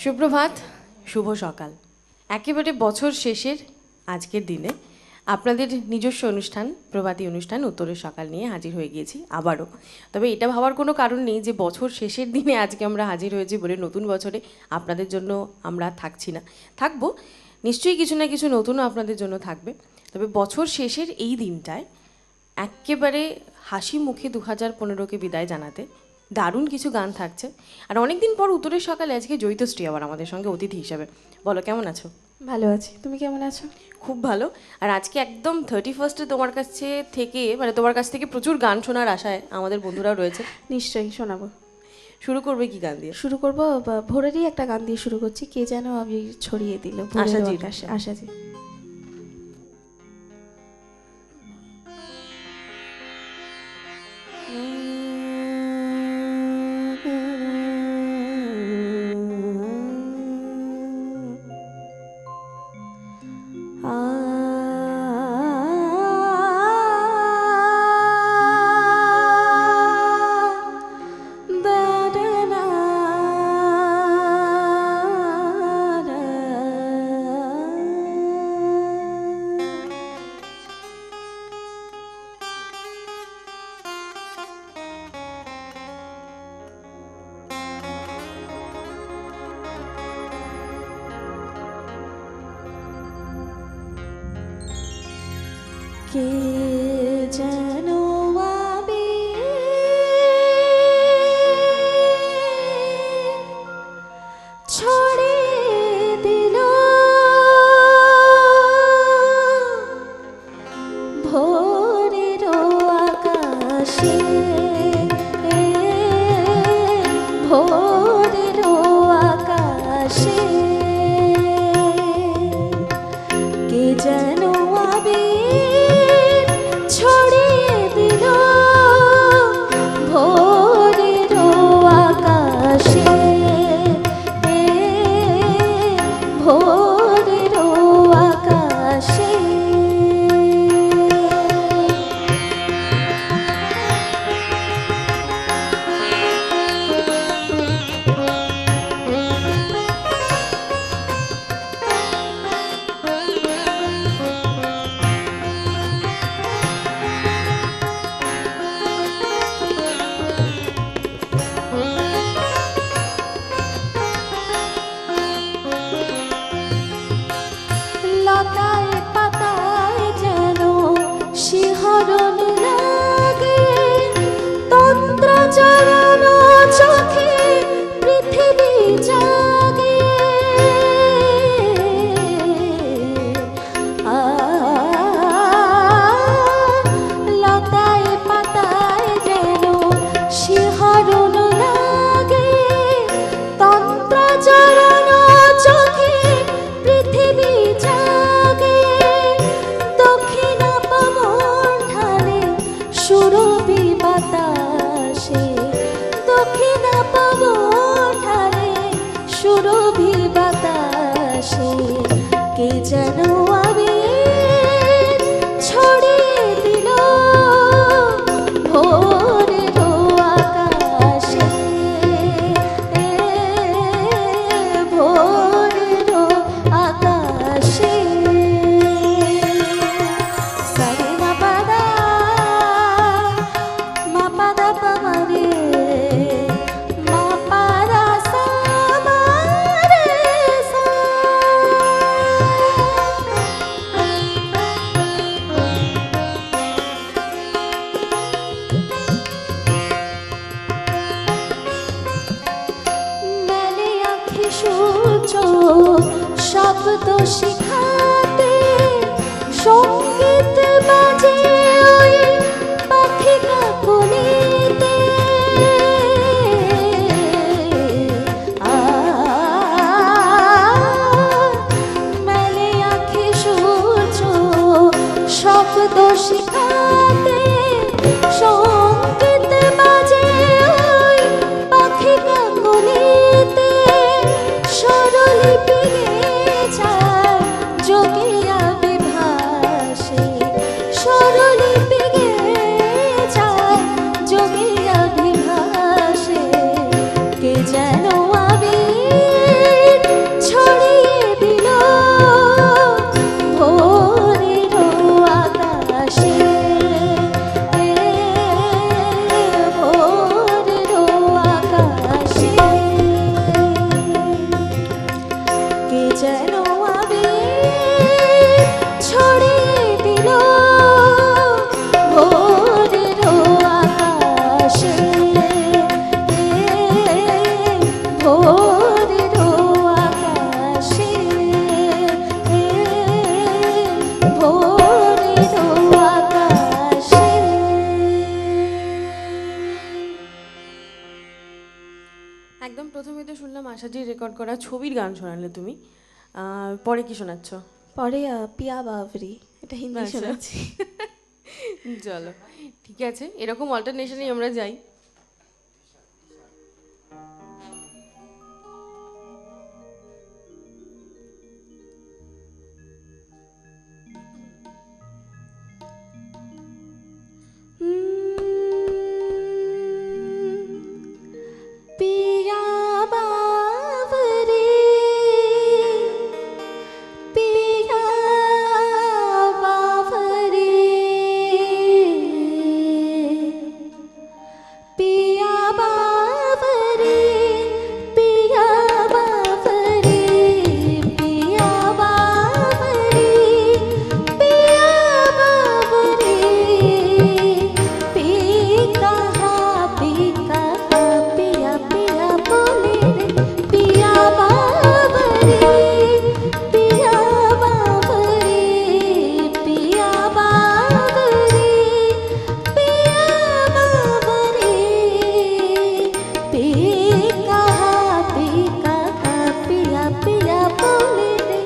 সুপ্রভাত, শুভ সকাল। একেবারে বছর শেষের আজকের দিনে আপনাদের নিজস্ব অনুষ্ঠান প্রভাতী অনুষ্ঠান উত্তরের সকাল নিয়ে হাজির হয়ে গিয়েছি আবারও। তবে এটা ভাবার কোনো কারণ নেই যে বছর শেষের দিনে আজকে আমরা হাজির হয়েছি বলে নতুন বছরে আপনাদের জন্য আমরা থাকছি না, থাকবো নিশ্চয়ই কিছু না কিছু নতুনও আপনাদের জন্য থাকবে। তবে বছর শেষের এই দিনটায় একেবারে হাসি মুখে 2015কে বিদায় জানাতে দারুণ কিছু গান থাকছে। আর অনেকদিন পর উত্তরের সকালে আজকে জয়িতশ্রী আবার আমাদের সঙ্গে অতিথি হিসাবে। বলো, কেমন আছো? ভালো আছি, তুমি কেমন আছো? খুব ভালো। আর আজকে একদম 31 তোমার কাছে থেকে তোমার কাছ থেকে প্রচুর গান শোনার আশায় আমাদের বন্ধুরাও রয়েছে। নিশ্চয়ই শোনাবো। শুরু করবে কি গান দিয়ে? শুরু করবো ভোরেরই একটা গান দিয়ে শুরু করছি, কে যেন আমি ছড়িয়ে দিল, আশাজির। আশাজি। কে যেন আমি ছড়িয়ে দিল ভোরের আকাশে, ভোরের আকাশে কে যেন আমি ছড়িয়ে দিল ভোরের আকাশে, ভোরের আকাশে। লতায় পাতায় যেন শিহরণ লাগে, তন্ত্র জড়ানো চোখে পৃথিবী জাগে। লতায় পাতায় যেন শিহরণ লাগে, তন্ত্র জড়ানো চোখে পৃথিবী জাগে। দক্ষিণ পবন ঢালে সুরভি বাতাসে, দক্ষিণ পবন ঢালে সুরভি বাতাসে কে যেন আমি ছড়িয়ে দিল ভোরের আকাশে, ভোরের আকাশে। সারে মাপাদা মাপাদা পামারে, মাপাদা সামারে সা। মেলে আঁখি সূর্য শব্দ শিখাতে, সঙ্গীত বাজে ওই পাখি কাকলিতে। মেলে আঁখি সূর্য শব্দ শিখাতে, সঙ্গীত বাজে ওই পাখি কাকলিতে। স্বরলিপি গেয়ে যায় শুনলাম আশাজির রেকর্ড করা ছবির গান শোনালে তুমি, পরে কি শোনাচ্ছ? পরে পিয়া বাবরি, এটা হিন্দি আচ্ছা। শোনাচ্ছি। চলো ঠিক আছে, এরকম অল্টারনেশনেই আমরা যাই। पिया बावरी, पिया बावरी, पिया बावरी, पिया बावरी, पिया बावरी, पिया बावरी, पी कहा पिया पिया बोले रे, पिया बावरी, पिया बावरी, पिया बावरी, पिया बावरी, पी कहा पिया पिया बोले रे,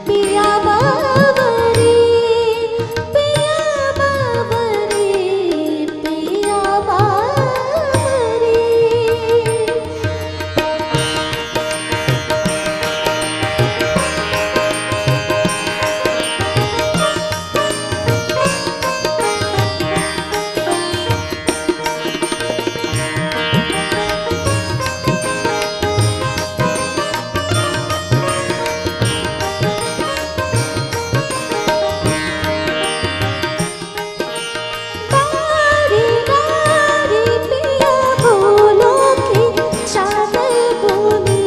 पिया बावरी, पिया बावरी, पिया बावरी। बारी बारी पिया फूलों की चादर बुनी,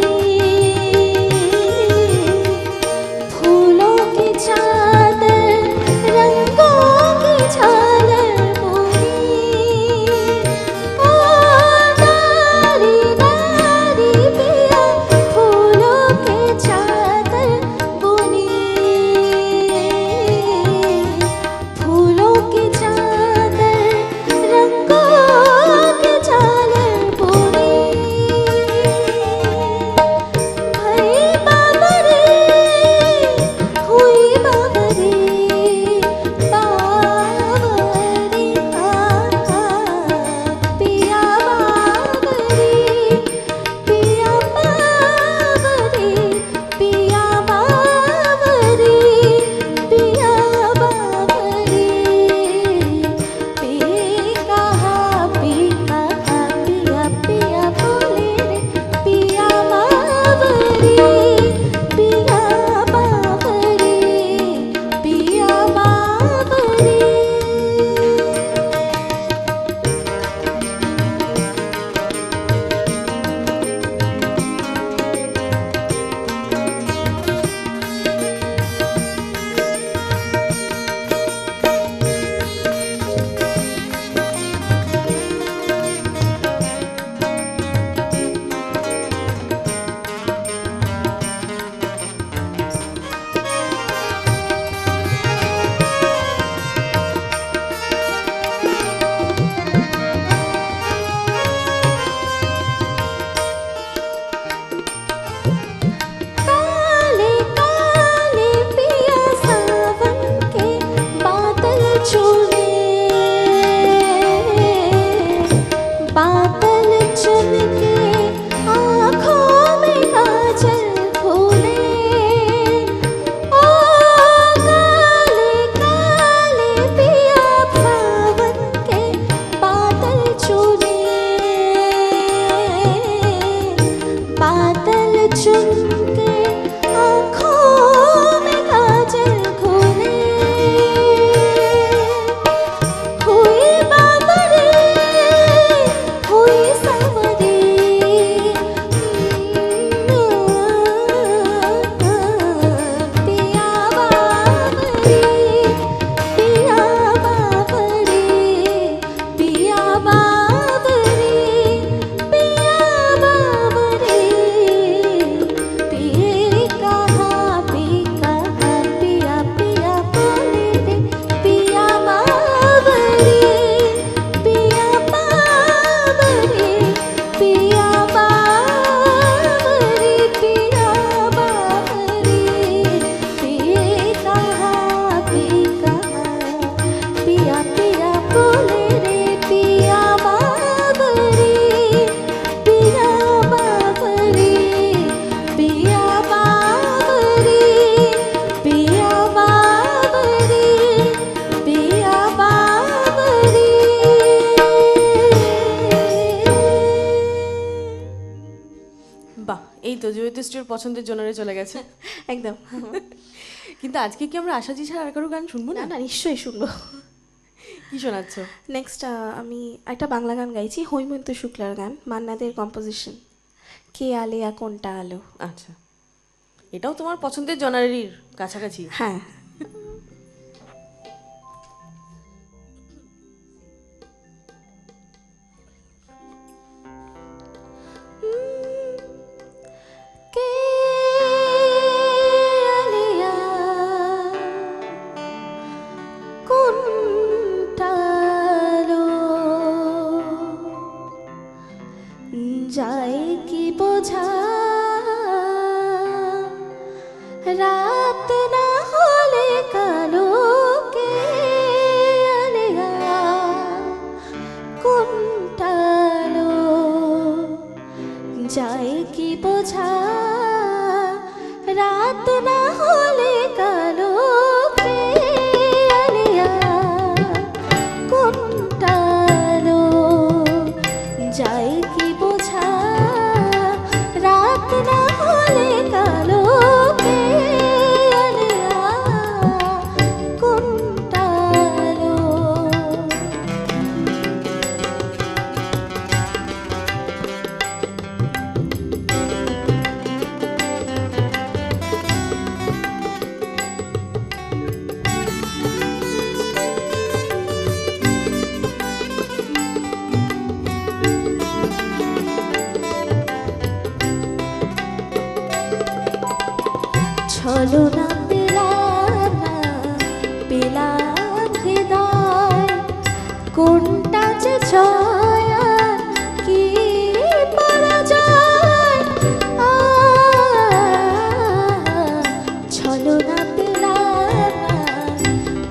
फूलों की चादर रंगों की झालर बुनी। ओ बारी बारी पिया फूलों की चादर बुनी, फूलों की चादर रंगों की झालर बुनी। भई बाबरी, हुई बाबरी, बाबरी पिया बाबरी, पिया बाबरी, पिया बाबरी, पिया बाबरी, पी कहा पिया पिया बोले रे, पिया बाबरी, पिया बाबरी, पिया बाबरी। काले काले पिया सावन के बादल छूने, बादल चुन के आँखों में काजल फूले। ओ काले काले पिया सावन के बादल छूने, बादल चुन के आँखों में काजल घोले। हुई बाबरी, हुई सावरी, पिया बाबरी, पिया बाबरी, पिया बाबरी, पिया बाबरी, पिया বাহ, এই তো জয়িতশ্রীর পছন্দের জনারে চলে গেছে। একদম। কিন্তু আজকে কি আমরা আশাজি ছাড়া আর কারো গান শুনবো না না? না, নিশ্চয়ই শুনবো। কি শোনাচ্ছ? নেক্সট আমি একটা বাংলা গান গাইছি, হৈমন্ত শুক্লার গান, মান্নাদের কম্পোজিশন, কে আলেয়া কোনটা আলো। আচ্ছা, এটাও তোমার পছন্দের জনারেরই কাছাকাছি। হ্যাঁ। কে আলেয়া কোনটা আলো, যায় কি বোঝা, রাত না হলে কালো, কে আলেয়া কোনটা আলো, যায় কি বোঝা, রাত না হলে কালো, কে আলেয়া কোনটা আলো, যায় কি বোঝা, রাত না হলে কালো, কে আলেয়া কোনটা আলো। ছলনা পেলাম না, পেলাম হৃদয়, কোনটা যে জয় আর কি পরাজয়। ছলনা পেলাম না,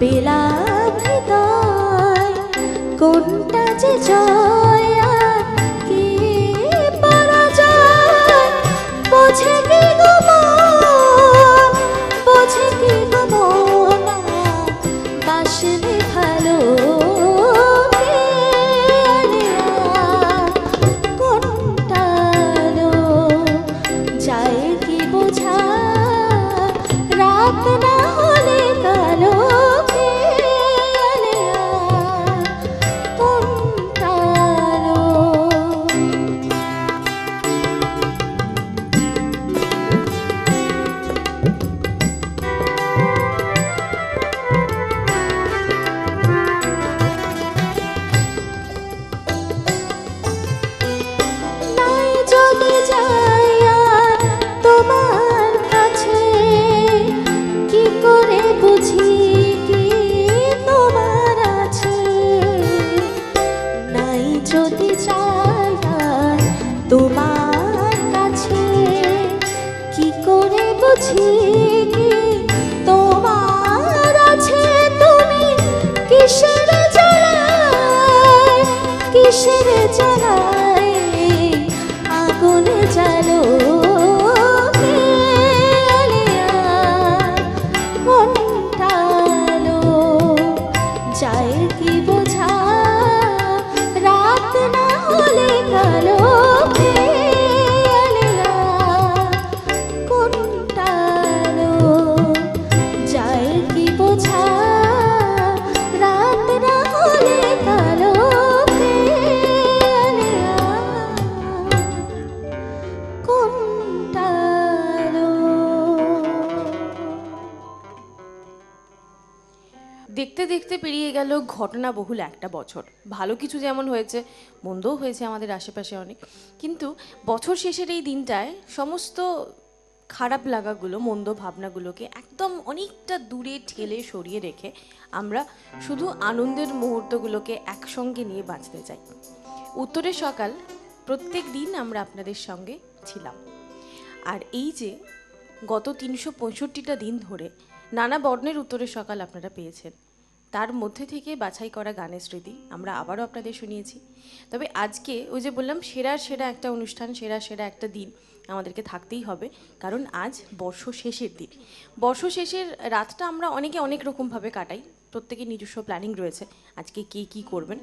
পেলাম হৃদয়, কোনটা যে জয় আর কি পরাজয়। বোঝে কি গো মন, বোঝে কি গো মন, বাসলে ভালো, কে আলেয়া কোনটা আলো, যায় কি বোঝা, রাত না হলে কালো, কে আলেয়া কোনটা আলো। নাই যদি যাই আর তোমার কাছে, কি করে বুঝি কি তোমার আছে। নাই যদি যাই আর তোমার কাছে, কি করে বুঝি কি তোমার আছে। তুমি কিসের জ্বালায়, কিসের জ্বালায় আগুন জ্বালো, কে আলেয়া কোনটা আলো, যায় কি বোঝা, রাত না হলে কালো, কে আলেয়া কোনটা আলো, যায় কি বোঝা, রাত না হলে কালো, কে আলেয়া কোনটা আলো। দেখতে দেখতে পেরিয়ে গেল ঘটনাবহুল একটা বছর। ভালো কিছু যেমন হয়েছে, মন্দও হয়েছে আমাদের আশেপাশে অনেক। কিন্তু বছর শেষের এই দিনটায় সমস্ত খারাপ লাগাগুলো, মন্দ ভাবনাগুলোকে একদম অনেকটা দূরে ঠেলে সরিয়ে রেখে আমরা শুধু আনন্দের মুহূর্তগুলোকে একসঙ্গে নিয়ে বাঁচতে চাই। উত্তরের সকাল, প্রত্যেক দিন আমরা আপনাদের সঙ্গে ছিলাম। আর এই যে গত ৩৬৫টা দিন ধরে নানা বর্ণের উত্তরের সকাল আপনারা পেয়েছেন, তার মধ্যে থেকে বাছাই করা গানের স্মৃতি আমরা আবারও আপনাদের শুনিয়েছি। তবে আজকে ওই যে বললাম, সেরা সেরা একটা অনুষ্ঠান, সেরা সেরা একটা দিন আমাদেরকে থাকতেই হবে, কারণ আজ বর্ষ শেষের দিন। বর্ষ শেষের রাতটা আমরা অনেকে অনেক রকমভাবে কাটাই। প্রত্যেকের নিজস্ব প্ল্যানিং রয়েছে আজকে কে কী করবেন।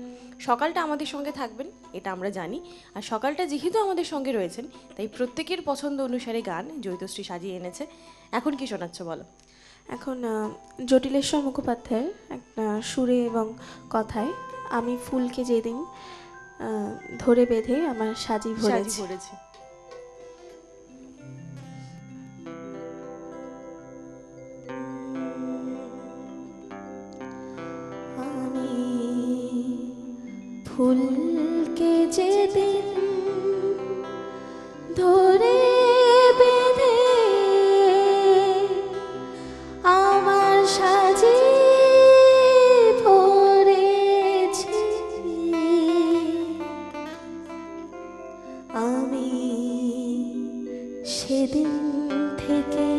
সকালটা আমাদের সঙ্গে থাকবেন এটা আমরা জানি, আর সকালটা যেহেতু আমাদের সঙ্গে রয়েছেন তাই প্রত্যেকের পছন্দ অনুসারে গান জয়িতশ্রী সাজিয়ে এনেছে। এখন কি শোনাচ্ছ বলো? এখন জটিলেশ্বর মুখোপাধ্যায়ের একটা সুরে এবং কথায় আমি ফুলকে যেদিন ধরে বেঁধে আমার সাজি ভরেছি। আমি ফুলকে যেদিন ধরে বেঁধে আমার সাজি ভরেছি, আমি সেদিন থেকে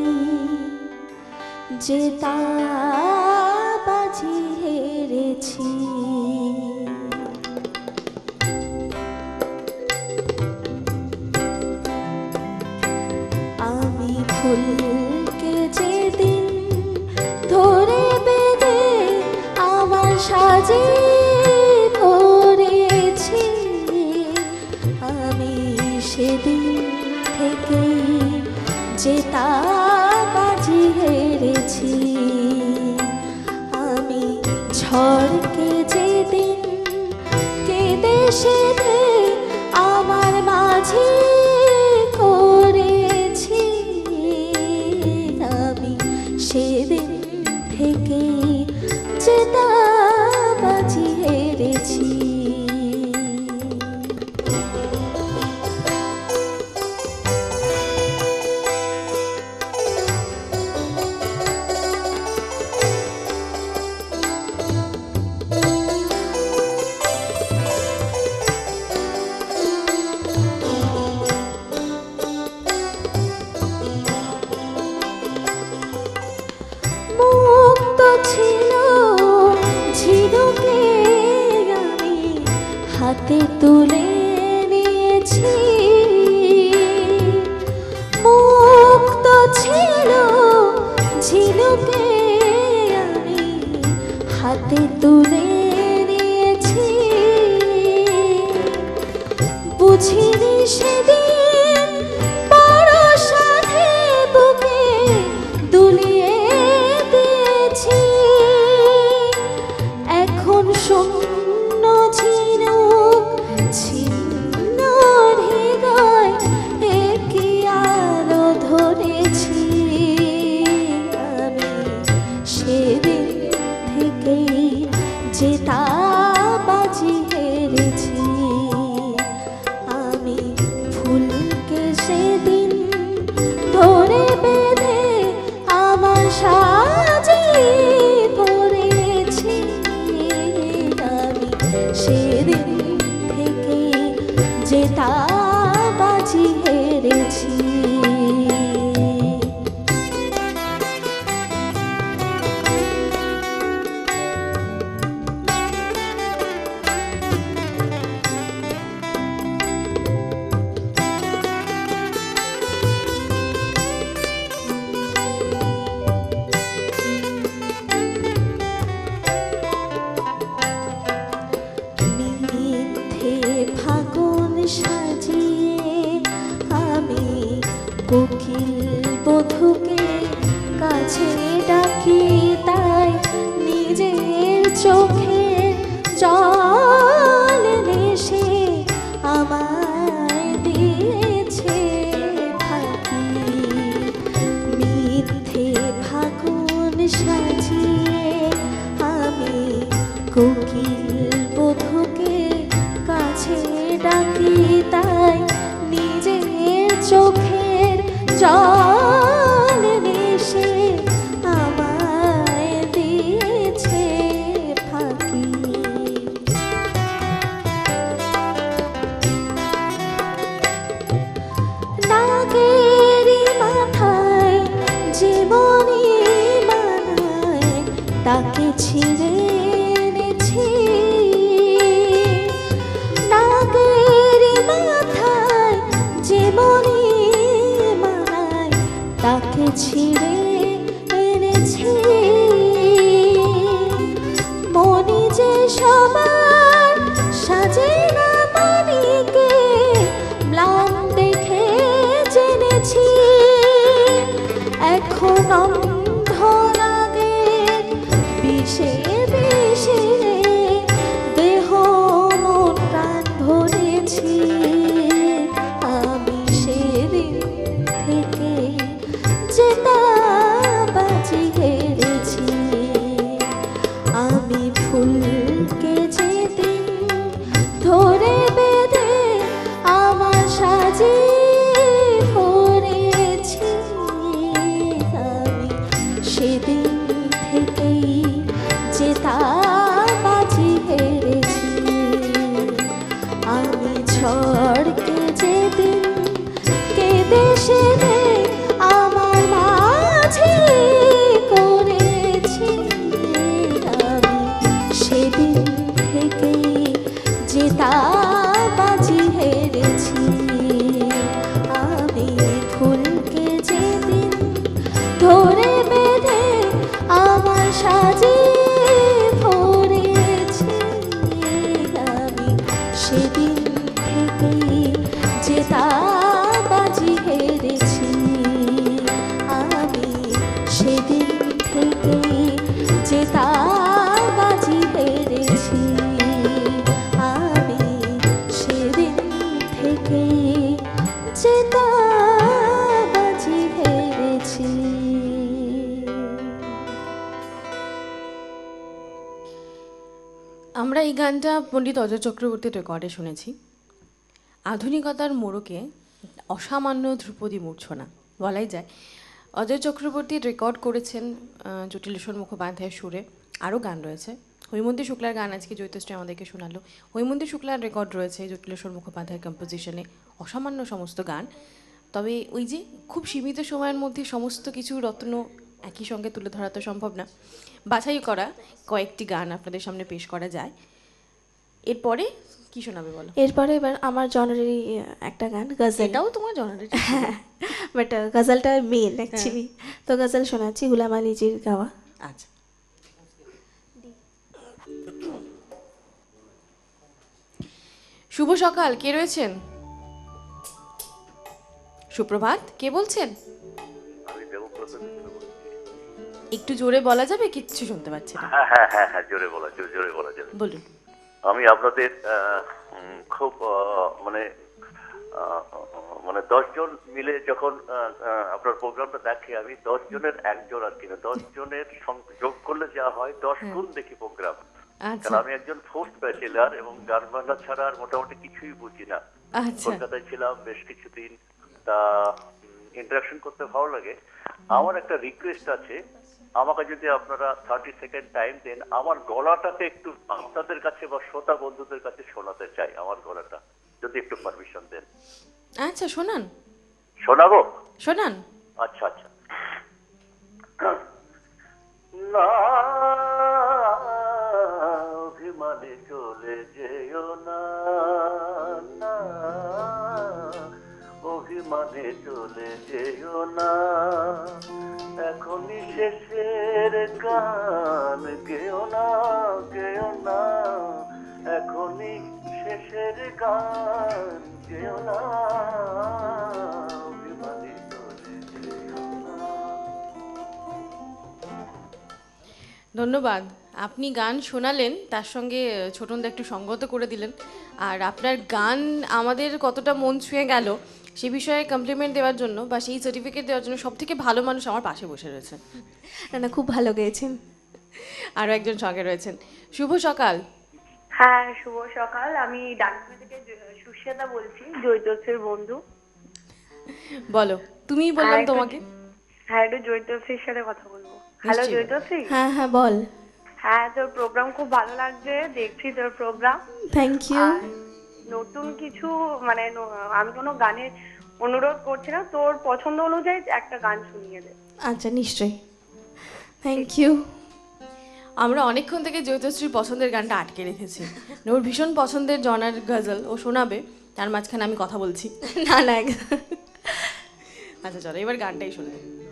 যে তা বাজি হেরেছি। আমি ফুলকে যেদিন ধরে বেঁধে আমার সাজে ভরেছি, আমি সেদিন থেকে যে তা বাজি হেরেছি। আমি ঝড়কে যেদিন কেঁদে সেধে আমার মাঝে করেছি, আমি সেদিন থেকে যেটা বাজি হেরেছি। মুক্ত ছিল ঝিনুকে আমি হাতে তুলে নিয়েছি, মুক্ত ছিল ঝিনুকে আমি হাতে তুলে নিয়েছি। বুঝিনি সেদিন বড় সাধে বুকে দুলিয়ে দিয়েছি, এখন শূন্য ঝিনুক ছিন্ন হৃদয় একই আলো ধরেছি। আমি সেদিন থেকেই যে তা বাজি হেরেছি। আমি ফুলকে সেদিন ধরে বেঁধে আমার সাজি ভরেছি, আমি সেদিন থেকে যে তা বাজি হেরেছি। মিথ্যে ফাগুন সাজিয়ে আমি কোকিল বধূকে কাছে ডাকি, তাই নিজের চোখে জল নেশে আমায় দিয়েছে ফাঁকি। মিথ্যে ফাগুন সাজিয়ে আমি কোকিল বধূকে কাছে ডাকি, তাই নিজের চোখের জল নেশে আমায় দিয়েছে ফাঁকি। নাগেরি মাথায় জীবনী মানায় তাকে ছিঁড়ে এনেছি, নাগেরি মাথায় জীবনী মানায় তাকে ছিঁড়ে এনেছি। এখন অন্ধ লাগে বিষে বিষে দেহ মন প্রাণ ভরেছি আমি সেদিন থেকে যেটা বাজি হেরেছি আমি ফুলকে যেদিন ধরে বেঁধে আমার সাজি ভরেছি আমি সেদিন থেকেই যেটা বাজি হেরেছি আমি ঝড়কে যেদিন কেঁদে সেরে আমার মাঝে করেছি আমি সেদিন থেকেই যেটা বাজি হেরেছি আমি ফুলকে যেদিন ধরে বেঁধে আমার সাজি ভরেছি আমি সেদিন থেকেই যেটা বাজি হেরেছি আমি সেদিন থেকেই যেটা বাজি হেরেছি আমি সেদিন থেকেই যেটা বাজি হেরেছি। আমরা এই গানটা পণ্ডিত অজয় চক্রবর্তীর রেকর্ডে শুনেছি। আধুনিকতার মোড়কে অসামান্য ধ্রুপদী মূর্ছনা বলাই যায়। অজয় চক্রবর্তী রেকর্ড করেছেন জটিলেশ্বর মুখোপাধ্যায়ের সুরে। আরও গান রয়েছে, হৈমন্তী শুক্লার গান আজকে জয়িতশ্রী আমাদেরকে শোনালো। হৈমন্তী শুক্লার রেকর্ড রয়েছে জটিলেশ্বর মুখোপাধ্যায়ের কম্পোজিশনে, অসামান্য সমস্ত গান। তবে ওই যে খুব সীমিত সময়ের মধ্যে সমস্ত কিছু রত্ন একই সঙ্গে তুলে ধরা তো সম্ভব না। বাছাই করা কয়েকটি গান আপনাদের সামনে পেশ করা যায়। এরপরে কি শোনাবে বলো? এরপরে এবার আমার জনারেরই একটা গান, গজল। এটাও তোমার জনারের? হ্যাঁ, বাট গজলটা মেন অ্যাকচুয়ালি। তো গজল শোনাচ্ছি গুলাম আলীজির গাওয়া। আচ্ছা। শুভ সকাল, কে রয়েছেন? সুপ্রভাত, কে বলছেন? আমি দেবব্রত মিত্র বলছি। একটু জোরে বলা যাবে? কিচ্ছু শুনতে পাচ্ছি না। হ্যাঁ হ্যাঁ হ্যাঁ হ্যাঁ, জোরে বলা যাবে। বলুন। আমি আপনাদের খুব মানে মানে 10 জন মিলে যখন আপনার প্রোগ্রামটা দেখি, আমি 10 জনের একজন আর কি না, 10 জনের যোগ করলে যা হয় 10 গুণ দেখি প্রোগ্রাম। আচ্ছা কারণ আমি একজন ফোর্থ ব্যাচেলার এবং গান বাজনা ছাড়া আর মোটামুটি কিছুই বুঝি না। আচ্ছা কলকাতায় ছিলাম বেশ কিছুদিন, তা ইন্টারাকশন করতে ভালো লাগে। আমার একটা রিকোয়েস্ট আছে, আমাকে যদি আপনারা 30 সেকেন্ড টাইম দেন, আমার গলাটাকে একটু আপনাদের কাছে বা শ্রোতা বন্ধুদের কাছে শোনাতে চাই। আমার গলাটা যদি একটু পারমিশন দেন। আচ্ছা, শোনান শোনাবো? শোনান। আচ্ছা আচ্ছা। না অভিমানে চলে যেও না, না অভিমানে চলে যেও না, এখনই শেষের গান গেও না, গেও না, এখনই শেষের গান গেও না, অভিমানে চলে যেও না। ধন্যবাদ। আপনি গান শোনালেন, তার সঙ্গে ছোটনদা একটু সঙ্গত করে দিলেন। আর আপনার গান আমাদের কতটা মন ছুঁয়ে গেল সে বিষয়ে কমপ্লিমেন্ট দেওয়ার জন্য বা সেই সার্টিফিকেট দেওয়ার জন্য সবথেকে ভালো মানুষ আমার পাশে বসে রয়েছে। না না, খুব ভালো গেয়েছেন। আরও একজন সঙ্গে রয়েছেন। শুভ সকাল। হ্যাঁ, শুভ সকাল। আমি ডানকুনি থেকে সুস্মিতা বলছি, জয়িতশ্রীর বন্ধু। বলো, তুমিই বললাম একটু- তোমাকে। হ্যাঁ, একটু জয়িতশ্রীর সাথে কথা বলবো। হ্যালো নিশ্চয়ই। জয়িতশ্রী। হ্যাঁ হ্যাঁ, বল। হ্যাঁ, তোর প্রোগ্রাম খুব ভালো লাগছে, দেখছি তোর প্রোগ্রাম। Thank you. আর নতুন কিছু মানে আমি কোনো গানের অনুরোধ করছি না, তোর পছন্দ অনুযায়ী একটা গান শুনিয়ে দে। আচ্ছা, নিশ্চয়ই। Thank you. আমরা অনেকক্ষণ থেকে জয়িতশ্রীর পছন্দের গানটা আটকে রেখেছি। ওর ভীষণ পছন্দের জনার গজল ও শোনাবে, তার মাঝখানে আমি কথা বলছি। না না, আচ্ছা চলো এবার গানটাই শুনবে।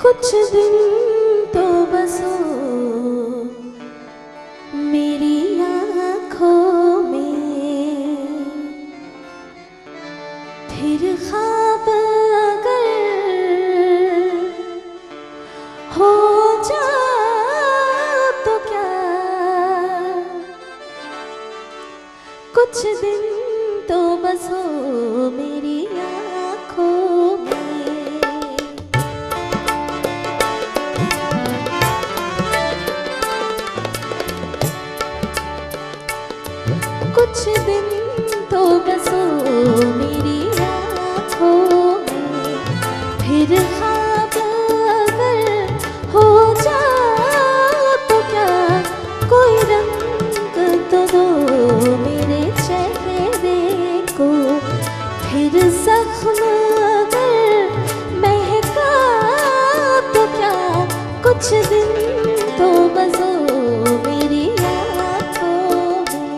कुछ दिन तो बसो कुछ दिन तो बस हो मेरी आँखों में। कुछ दिन तो बस हो मेरी आँखों में, फिर ख्वाब अगर हो जाए तो क्या कोई रंग तो दो मेरे चेहरे को, फिर जख्म अगर महका तो क्या कुछ दिन तो बस हो मेरी आँखों में।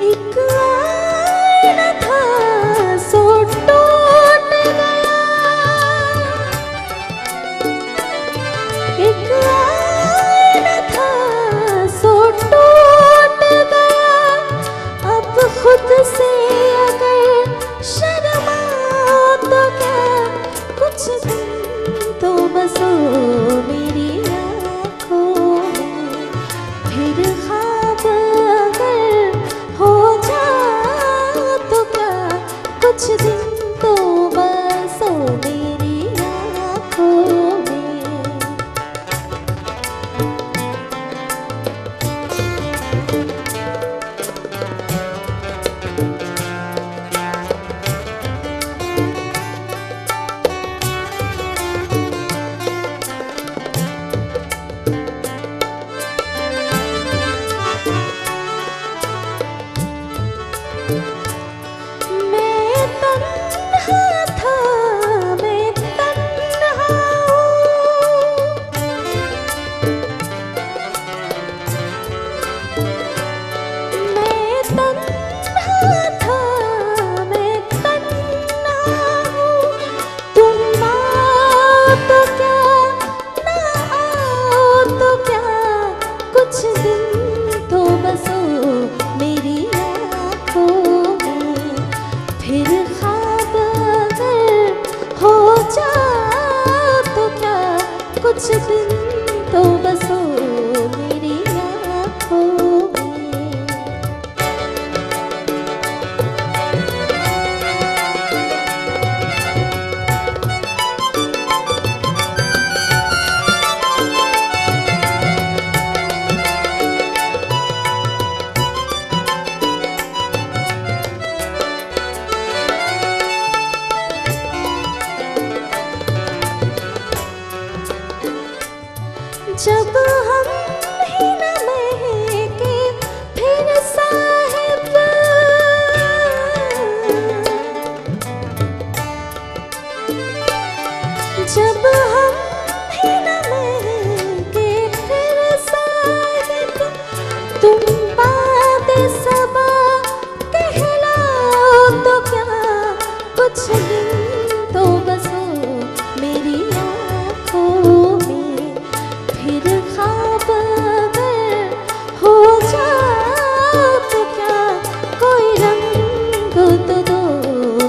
एक आईना था सो टूट गया, एक आईना था सो टूट गया, अब खुद से अगर शर्माओ तो क्या कुछ दिन तो बस हो मेरी आँखों में, फिर ख्वाब अगर हो जाए तो क्या कुछ दिन तो बस हो मेरी आँखों में। मैं तन्हा था, मैं तन्हा हूँ, मैं तन्हा था, मैं तन्हा हूँ, तुम आओ तो क्या ना आओ तो क्या कुछ दिन तो बस हो मेरी आँखों में, फिर ख्वाब अगर हो जाए तो क्या कुछ दिन तो बस हो मेरी आँखों में। जब हम ही न महके फिर साहिब, जब हम ही न महके फिर साहिब, तुम बात सबा कहलाओ तो क्या कुछ दिन तो बस हो मेरी आँखों में, फिर ख्वाब अगर हो जाए तो क्या कोई रंग तो दो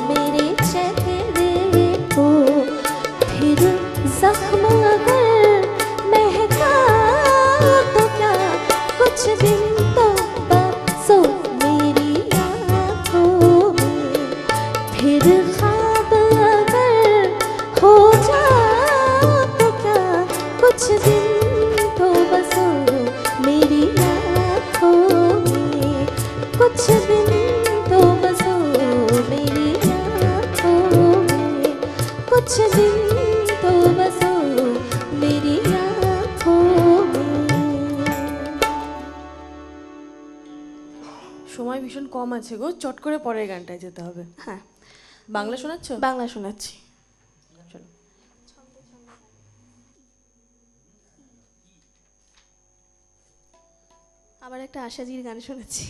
मेरे चेहरे को, फिर जख्म अगर महका तो क्या कुछ दिन तो बस हो मेरी आँखों में, फिर ख्वाब अगर हो जाए तो क्या कुछ दिन तो बस हो मेरी आँखों में, कुछ दिन तो बस हो मेरी आँखों में, कुछ दिन तो बस हो मेरी आँखों में। সময় ভীষণ কম আছে গো, চট করে পরের গানটায় যেতে হবে। হ্যাঁ, বাংলা শোনাচ্ছ? বাংলা শোনাচ্ছি। চলো। আবার একটা আশাজির গান শোনাচ্ছি।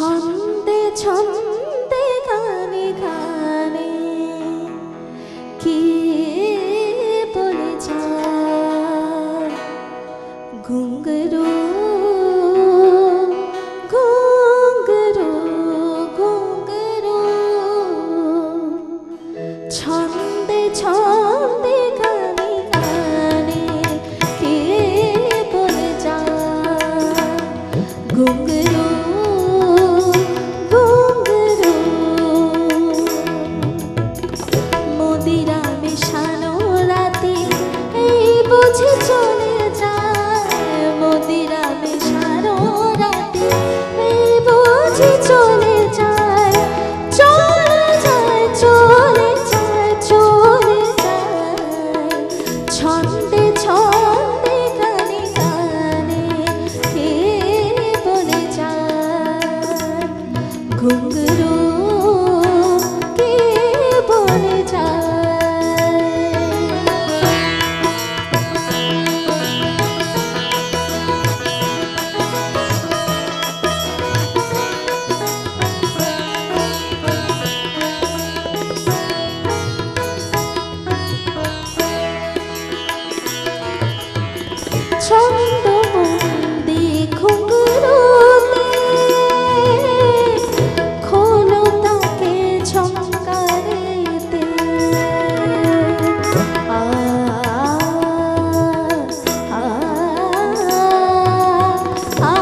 ছন্দে ছন্দে গানে গানে কে বলে যায় ঘুঙ্গরু ঘুঙ্গরু ঘুঙ্গরু ছন্দে ছন্দে গানে গানে কে বলে যায় ঘুঙ্গরু ঘুঙ্গরু মদিরা মেশানো রাতে এই বুঝি চলে যায় মদিরা মেশানো রাতে এই বুঝি চলে যায় চলে যায় চলে যায় চলে যায় ছন্দে ছন্দে গানে গানে কে বলে যায় ঘুঙ্গরু কে বলে যায় ছন্দমন্দি ঘুঙ্গরুতে খোলো তাকে ঝংকারেতে আ আ আ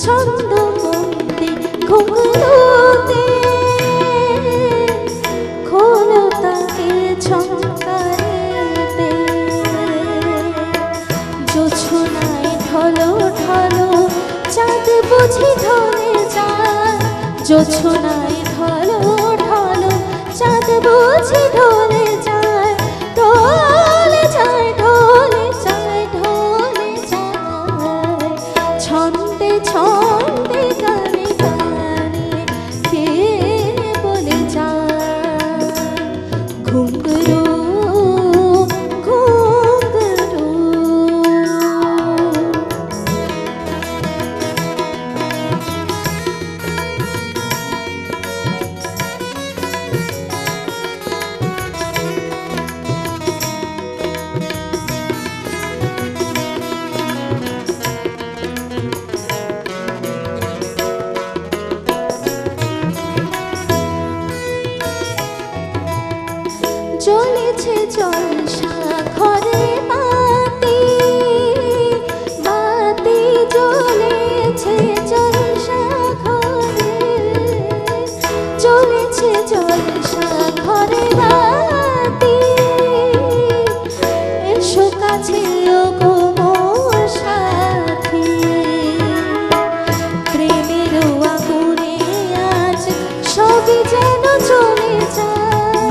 ছন্দমন্দি ঘুঙ্গরুতে খোলো তাকে ঝংকারেতে জোছনায় ঢলো ঢলো চাঁদ বুঝি ঢলে যায় জোছনায় ঢলো ঢলো চাঁদ বুঝি ঢলে যায় ঢলে যায় ঢলে যায় ঢলে যায় ছন্দে ছন্দে গানে গানে কে বলে যায় ঘুঙ্গরু ঘুঙ্গরু জ্বলেছে জলসা ঘরে বাতি বাতি জ্বলেছে জলসা ঘরে জ্বলেছে জলসা ঘরে বাতি এসো কাছে ওগো মোর সাথী প্রেমের আগুনে আজ সবই যেন চলে যায়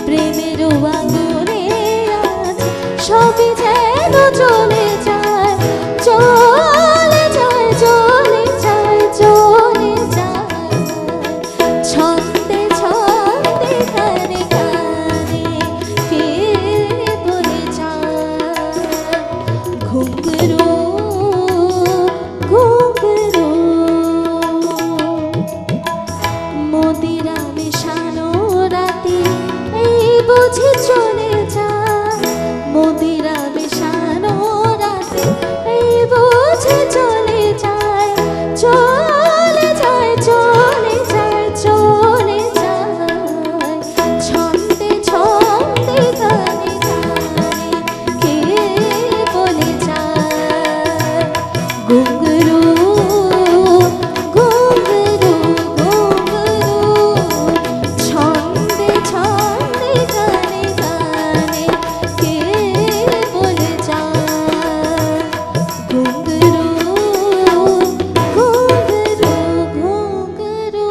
প্রেমের আগুনে আজ সবই যেন চলে যায় চলে যায় চলে যায় চলে যায় ছন্দে ছন্দে গানে গানে কে বলে যায় ঘুঙ্গরু ঘুঙ্গরু মদিরা মেশানো রাতে এই বুঝি চলে যায় মদিরা মেশানো রাতে এই বুঝি চলে যায় চলে যায় চলে যায় চলে যায় ছন্দে ছন্দে গানে গানে কে বলে যায় ঘুঙ্গরু ঘুঙ্গরু ঘুঙ্গরু ছন্দে ছন্দে গানে গানে কে বলে যায় ঘুঙ্গরু ঘুঙ্গরু ঘুঙ্গরু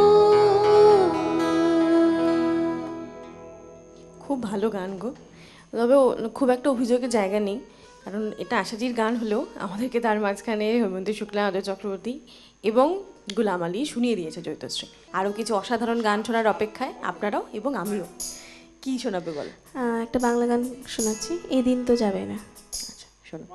খুব ভালো গান গো, তবে খুব একটা অভিযোগের জায়গা নেই, কারণ এটা আশাজির গান হলেও আমাদেরকে তার মাঝখানে হেমন্তী শুক্লা, আদর চক্রবর্তী এবং গুলাম আলী শুনিয়ে দিয়েছে জয়িতশ্রী। আরও কিছু অসাধারণ গান শোনার অপেক্ষায় আপনারাও এবং আমিও। কি শোনাবে বল? একটা বাংলা গান শোনাচ্ছি, এই দিন তো যাবে না। আচ্ছা শোনো।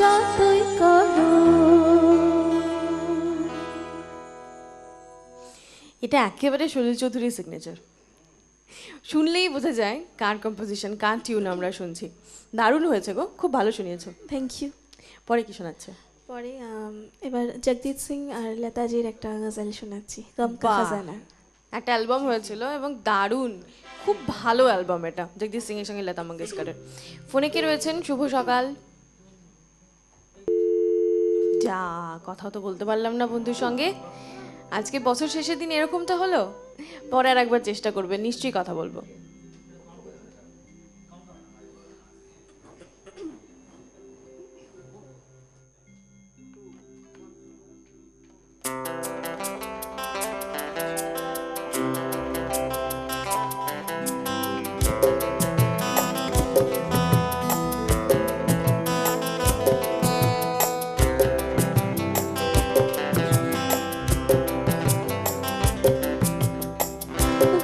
যতই করো। এটা একেবারে সলিল চৌধুরীর সিগনেচার। শুনলেই বোঝা যায় কার কম্পোজিশন, কার টিউন আমরা শুনছি। দারুণ হয়েছে গো, খুব ভালো শুনিয়েছো। Thank you. পরে কি শোনাচ্ছে? পরে এবার জগজিৎ সিং আর লতাজির একটা গজল শোনাচ্ছি, গম কা বাহ। খাজানা। একটা অ্যালবাম হয়েছিল এবং দারুণ, খুব ভালো অ্যালবাম এটা, জগদীশ সিং এর সঙ্গে লতা মঙ্গেশকরের। ফোনে কে রয়েছেন? শুভ সকাল। যা, কথা তো বলতে পারলাম না বন্ধুর সঙ্গে। আজকে বছর শেষের দিন এরকমটা হলো। পরে আর একবার চেষ্টা করবেন, নিশ্চয়ই কথা বলবো।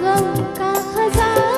गम का खजाना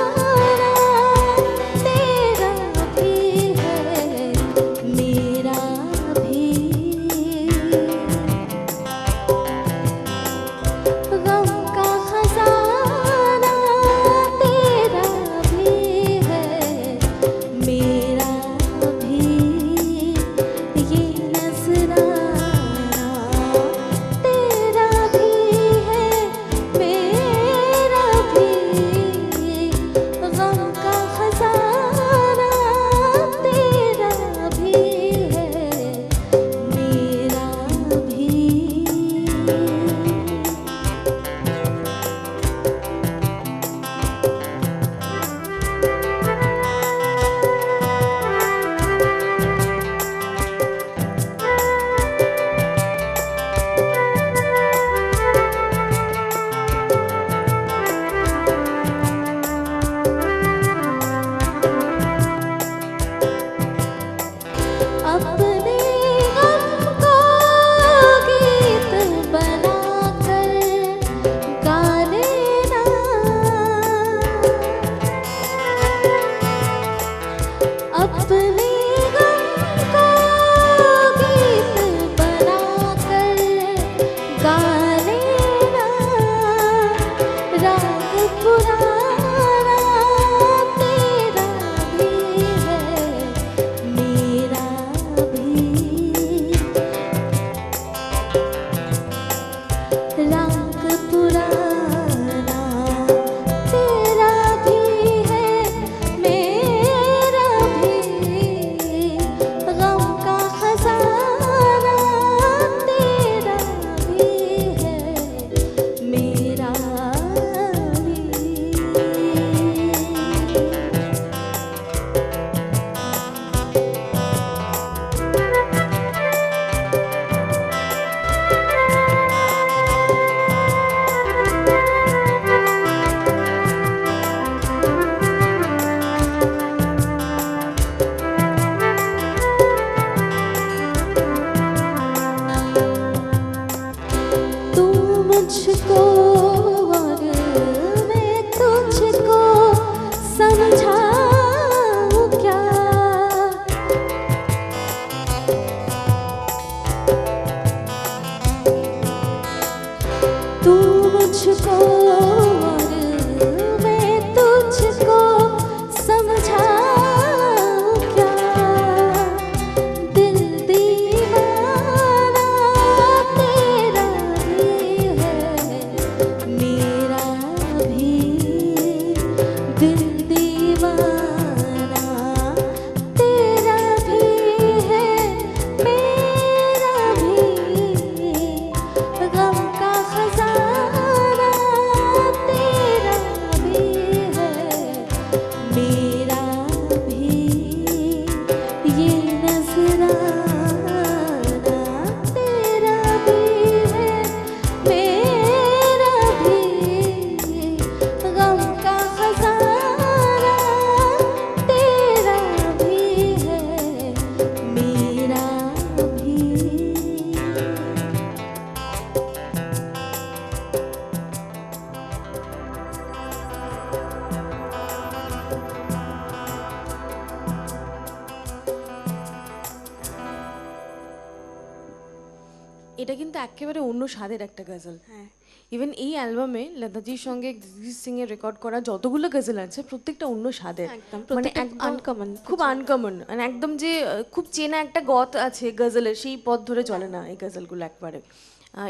এটা কিন্তু একেবারে অন্য স্বাদের একটা গজল। হ্যাঁ ইভেন এই অ্যালবামে লতাজির সঙ্গে দিদির সিং এর রেকর্ড করা যতগুলো গজল আছে প্রত্যেকটা অন্য স্বাদের, একদম, মানে প্রত্যেকটা একদম uncommon খুব আনকমন, মানে একদম যে খুব চেনা একটা গত আছে গজলের, সেই পথ ধরে চলে না এই গজলগুলো একবারে।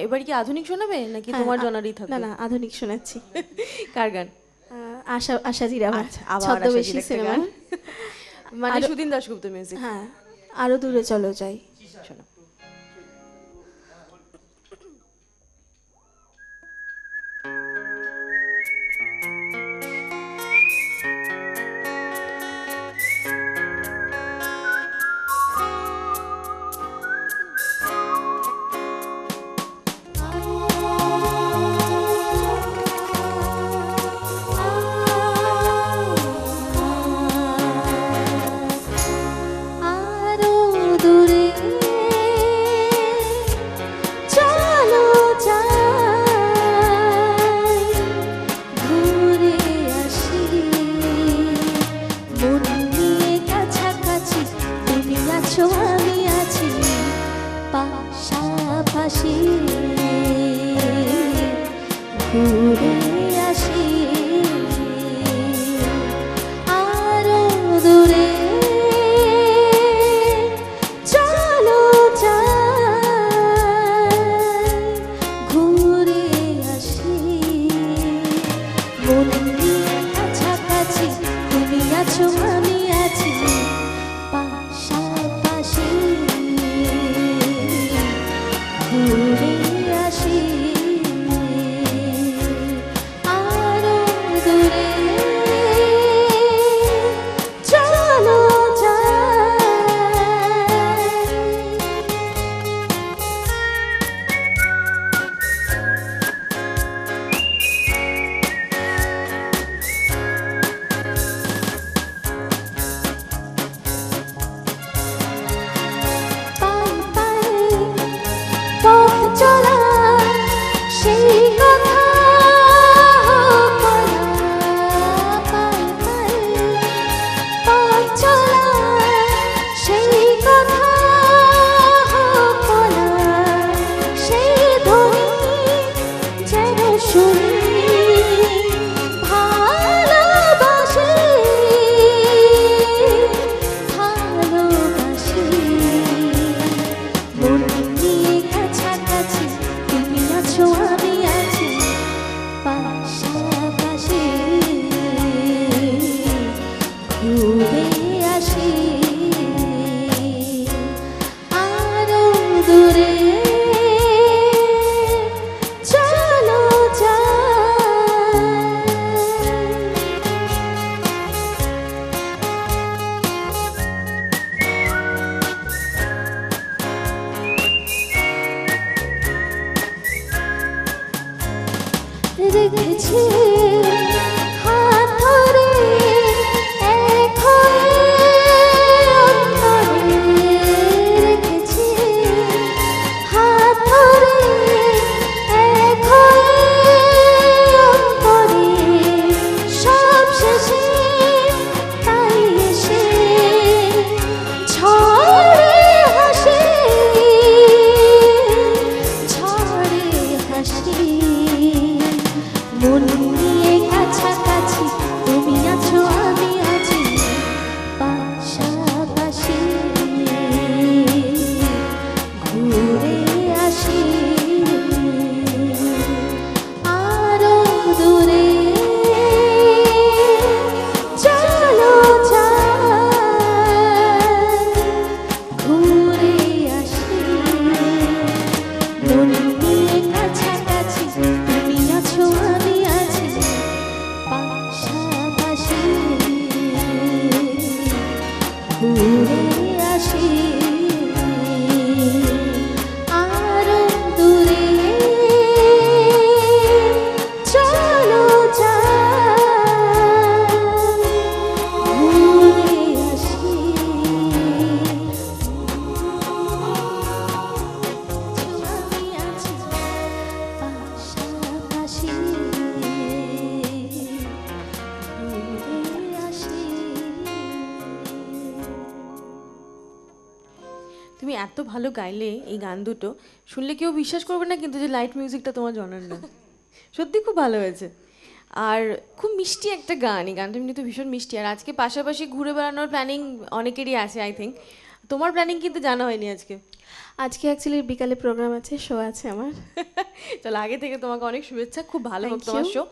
এবার কি আধুনিক শোনাবে নাকি হ্যাঁ, তোমার জনারই থাকবে? না না, আধুনিক শোনাচ্ছি। কার গান? আশা আশা জিরাবার, আচ্ছা, আবার ছদ্মবেশী আশা জির একটা সিনেমা। গান। মানে সুদিন দাশগুপ্ত মিউজিক। হ্যাঁ, আরো দূরে চলো যাই। শোনো। আরো দূরে চলো যাই, ঘুরে আসি, মন নিয়ে কাছাকাছি, তুমি আছো আমি আছি, পাশাপাশি ঘুরে আসি, আরো দূরে চলো যাই, ঘুরে আসি, মন নিয়ে কাছাকাছি, তুমি আছো আমি আছি, পাশাপাশি ঘুরে আসি, আরো দূরে চলো পথ চলা সেই কথা পথ চলা সেই কথা সেই ধ্বনি যেন শুনি, ভালোবাসি ভালোবাসি, মন নিয়ে কাছাকাছি, তুমি আছো আমি আছি, পাশাপাশি ঘুরে আসি, আরো দূরে চলো যাই। রেখেছি হাত ধরে এক হয়ে অন্তরে, রেখেছি হাত ধরে এক হয়ে অন্তরে, সব শেষে তাই এসে ঝরে হাসি, ঝরে হাসি, মন তুমি এত ভালো গাইলে এই গান দুটো, শুনলে কেউ বিশ্বাস করবে না কিন্তু যে লাইট মিউজিকটা তোমার জানার না। সত্যি খুব ভালো হয়েছে। আর খুব মিষ্টি একটা গান, এই গানটা এমনি তো ভীষণ মিষ্টি। আর আজকে পাশাপাশি ঘুরে বেড়ানোর প্ল্যানিং অনেকেরই আছে আই থিঙ্ক। তোমার প্ল্যানিং কিন্তু জানা হয়নি আজকে। আজকে অ্যাকচুয়ালি বিকালে প্রোগ্রাম আছে, শো আছে আমার। চলো আগে থেকে তোমাকে অনেক শুভেচ্ছা, খুব ভালো হোক Thank তোমার you. শো।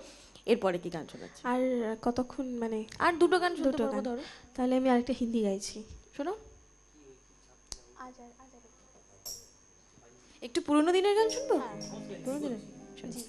এরপরে কি গান শোনাচ্ছ? আর কতক্ষণ মানে? আর দুটো গান শুনতে দুটো পারবো গান। ধরো। তাহলে আমি আরেকটা হিন্দি গাইছি। শোনো, একটু পুরোনো দিনের গান শুনবো। পুরোনো দিনের শোনো।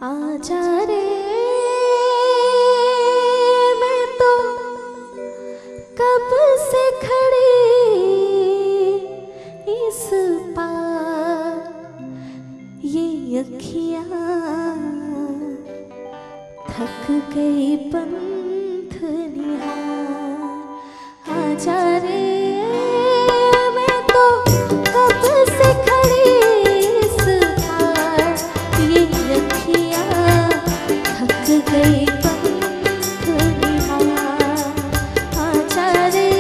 आजा रे मैं तो कब से खड़ी इस पार, ये अखियाँ थक गई पंथ निहार। आजा रे मैं तो कब से खड़ी इस पार, ये अखियाँ थक गई पंथ निहार। आजा रे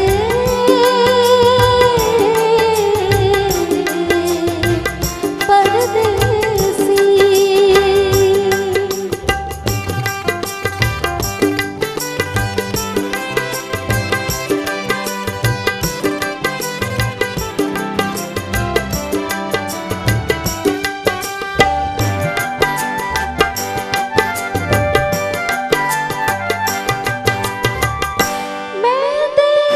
परदेसी। मैं देखी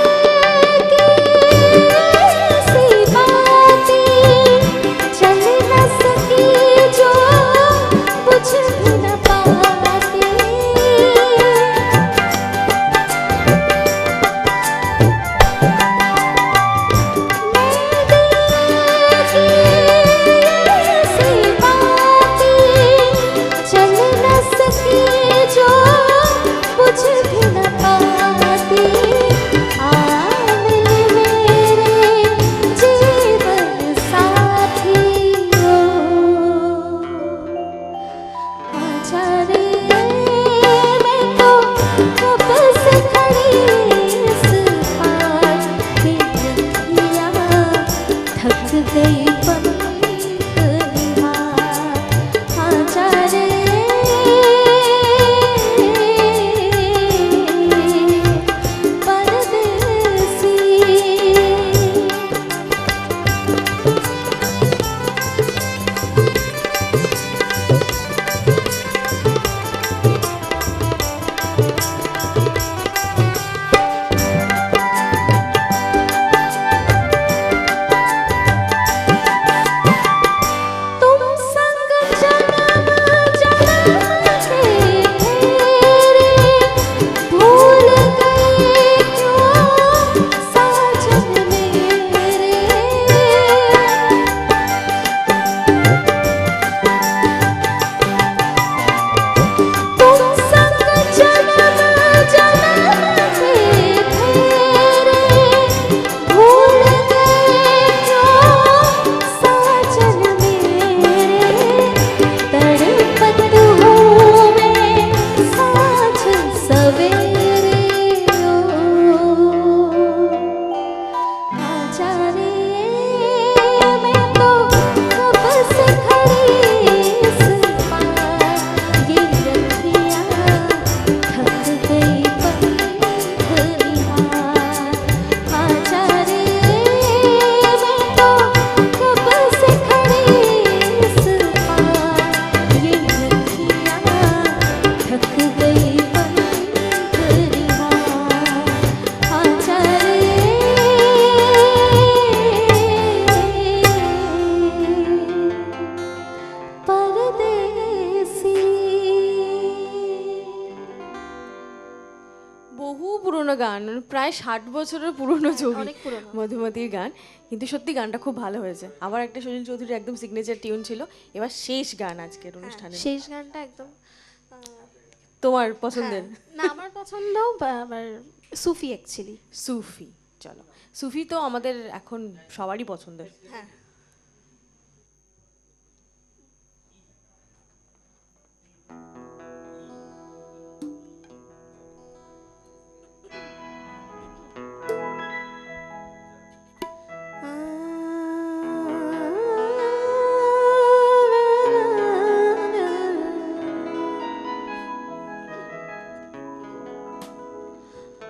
ऐसी बातें चल न सकी जो बुझ न पाती। मैं देखी ऐसी बातें चल न सकी जो बुझ न पाती। आ मिल मेरे जीवन साथी हो, आजा रे मैं तो कब से खड़ी इस पार, ये अखियाँ थक गई पंथ निहार। आजा रे परदेसी। तुम संग जन्म जन्म के तेरे, भूल गए क्यों साजन मेरे। तुम संग जन्म जन्म के तेरे, भूल गए क्यों साजन मेरे। तड़पत हूँ मैं साँझ सवेरे ओ, आजा रे मैं तो कब से खड़ी इस पार, ये अखियाँ थक गई पंथ निहार। आजा रे मैं तो कब से खड़ी इस पार, ये अखियाँ थक गई पंथ निहार। आजा परदेसी। বহু পুরনো গান, প্রায় 60 বছরের পুরনো ছবি, অনেক পুরনো। মধুমতির গান। কিন্তু সত্যি গানটা খুব ভালো হয়েছে। আবার একটা সলিল চৌধুরীর একদম সিগনেচার টিউন ছিল। এবার শেষ গান আজকের অনুষ্ঠানে, শেষ গানটা একদম তোমার পছন্দের। না আমার পছন্দ বা আমার সুফি অ্যাকচুয়ালি। সুফি। চলো, সুফি তো আমাদের এখন সবারই পছন্দের। হ্যাঁ।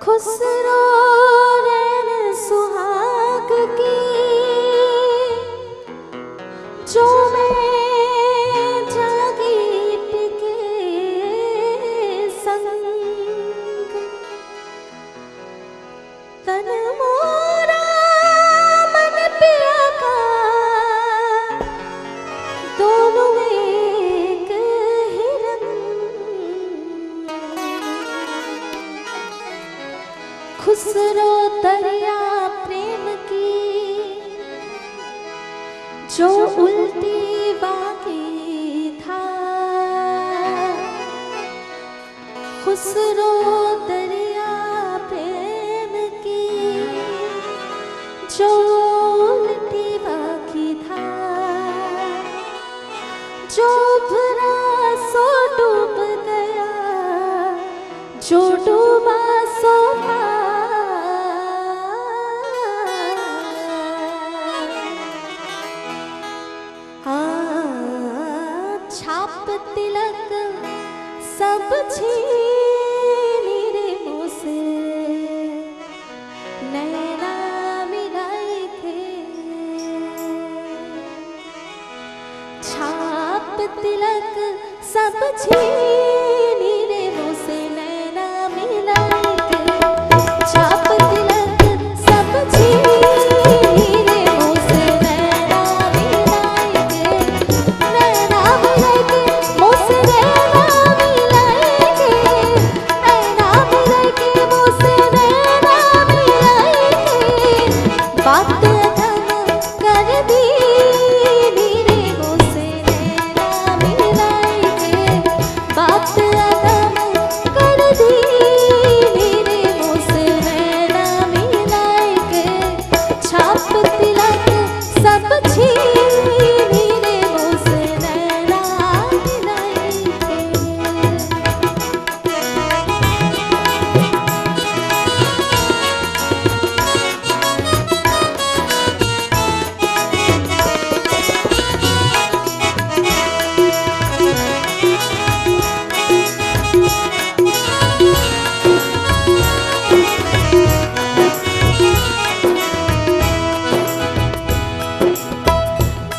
खुसरो रैन सुहाग की जो मैं जागी टिके संग तन मोरा मन पिया का दोनों एक ही रंग खुसरो दरिया प्रेम की जो उल्टी वागी था खुसरो दरिया प्रेम की जो उल्टी वागी था जो भरा सो डूब गया जो डूबा सो छाप तिलक सब छीनी रे मुझसे नैना मिलाए थे छाप तिलक सब छीनी रे मुझसे नैना मिलाए थे छाप तिलक सब छीनी रे मुझसे नैना मिलाए थे नैना मिलाए के मुझसे नैना मिलाए के नैना मिलाए के मुझसे नैना मिलाए के बात अधम कर दी रे मुझसे नैना मिलाए के बात अधम कर दी रे मुझसे नैना मिलाए के छाप तिलक सब छीनी रे मुझसे नैना मिलाए के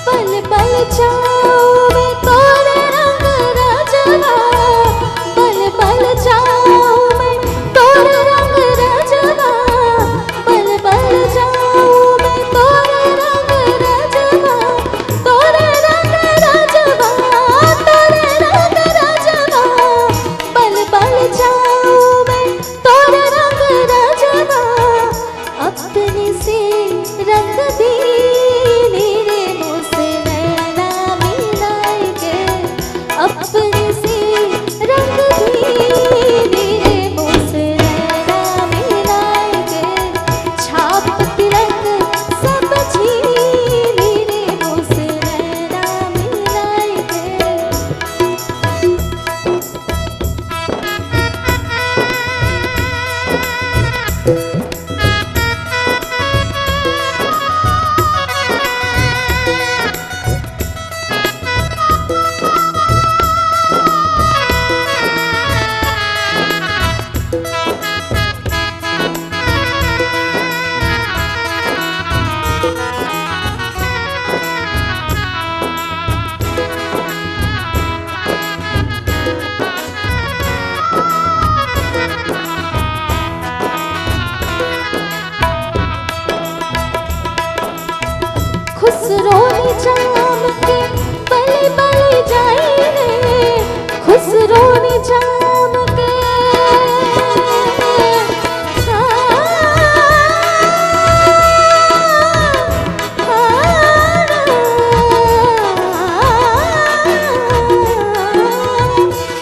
पल पल जाऊं मैं तोरे रंग राजवा पल पल जाऊं मैं तोरे रंग राजवा पल पल जाऊं मैं तोरे रंग राजवा तोरे रंग राजवा तोरे रंग राजवा पल पल जाऊं मैं तोरे रंग राजवा अपने से रंग दी रे मुझसे नैना मिलाए के अपने से रंग दी रे मुझसे नैना मिलाए के छाप तिलक सब छीनी रे मुझसे नैना मिलाए के खुसरो ने जाम के बले बले जाए रे खुसरो ने जाम के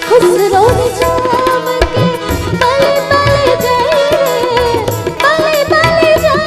खुसरो ने जाम के बले बले जाए रे बले बले जाए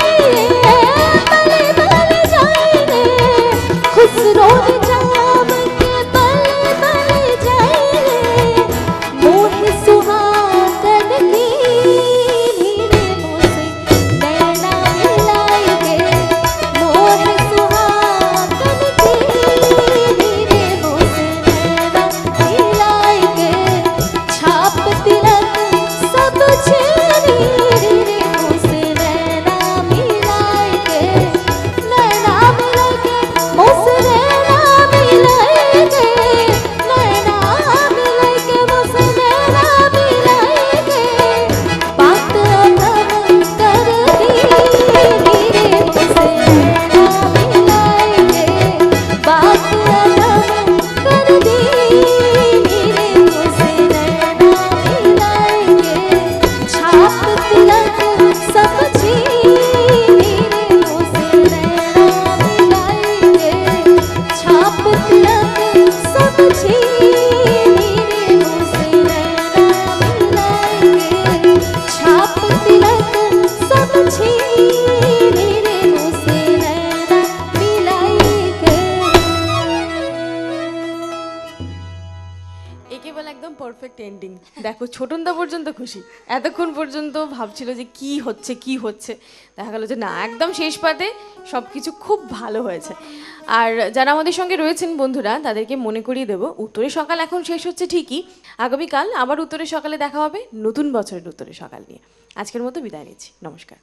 প্রেডিক্টেবল একদম পারফেক্ট এন্ডিং। দেখো ছোটনদা পর্যন্ত খুশি, এতক্ষণ পর্যন্ত ভাবছিল যে কি হচ্ছে, দেখা গেল যে না, একদম শেষ পাতে সব কিছু খুব ভালো হয়েছে। আর যারা আমাদের সঙ্গে রয়েছেন বন্ধুরা, তাদেরকে মনে করিয়ে দেবো, উত্তরের সকাল এখন শেষ হচ্ছে ঠিকই, আগামীকাল আবার উত্তরের সকালে দেখা হবে নতুন বছরের উত্তরের সকাল নিয়ে। আজকের মতো বিদায় নিচ্ছি, নমস্কার।